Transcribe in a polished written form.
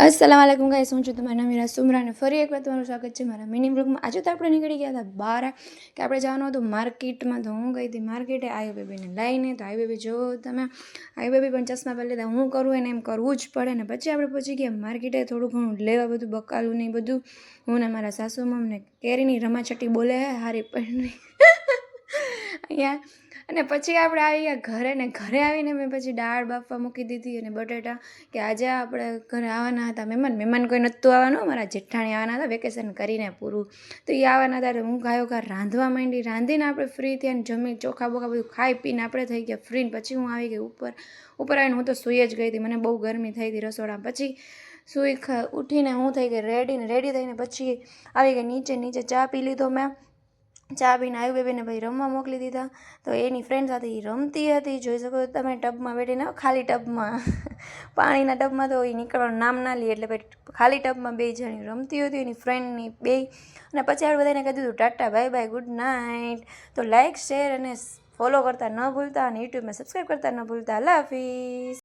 अस्सलाम वालेकुम गाइस, હું છું તમારા મીરા સુમરા અને ફરી એકવાર તમારું સ્વાગત છે મારા મિની બ્લોગમાં। આજે તો આપણે નીકળી ગયા હતા બહાર કે આપણે જવાનું હતું માર્કેટમાં। તો હું ગઈ હતી માર્કેટે આયુ બેબીને લઈને। તો આયુ બેબી જો તમે આયુ બેબી પણ ચશ્મા પહેરી લીધા। હું કરું એને એમ કરવું જ પડે ને। પછી આપણે પહોંચી ગયા માર્કેટે થોડું ઘણું લેવા, બધું બકાલું નહીં બધું। હું ને મારા સાસુ મમ્મને કેરીની રમાચટી બોલે હારી પડી અહીંયા। અને પછી આપણે આવી ગયા ઘરે ને ઘરે આવીને મેં પછી દાળ બાફવા મૂકી દીધી અને બટેટા કે આજે આપણે ઘરે આવવાના હતા મહેમાન કોઈ નહોતું આવવાનું, મારા જેઠાણી આવવાના હતા વેકેશન કરીને પૂરું। તો એ આવવાના હતા, હું ગાયો ઘર રાંધવા માંડી। રાંધીને આપણે ફ્રી થઈને જમી ચોખા બોખા બધું ખાઈ પીને આપણે થઈ ગયા ફ્રી। પછી હું આવી ગઈ ઉપર આવીને હું તો સૂઈ જ ગઈ હતી, મને બહુ ગરમી થઈ હતી રસોડામાં। પછી ઉઠીને હું થઈ ગઈ રેડી થઈને પછી આવી ગઈ નીચે ચા પી લીધો મેં। ચા પીને આયુ બેબીને ભાઈ રમવા મોકલી દીધા। તો એની ફ્રેન્ડ સાથે એ રમતી હતી, જોઈ શકો તમે ટબમાં બેઠીને, ખાલી ટબમાં પાણીના ટબમાં તો એ નીકળવાનું નામ ના લે, એટલે ભાઈ ખાલી ટબમાં બે જણી રમતી હતી એની ફ્રેન્ડની બે। અને પછી આપણે બધાને કહી દીધું Tata bye bye good night. તો લાઇક શેર અને ફોલો કરતા ન ભૂલતા અને યુટ્યુબમાં સબસ્ક્રાઈબ કરતા ન ભૂલતા। અલ્લાહ હાફિઝ।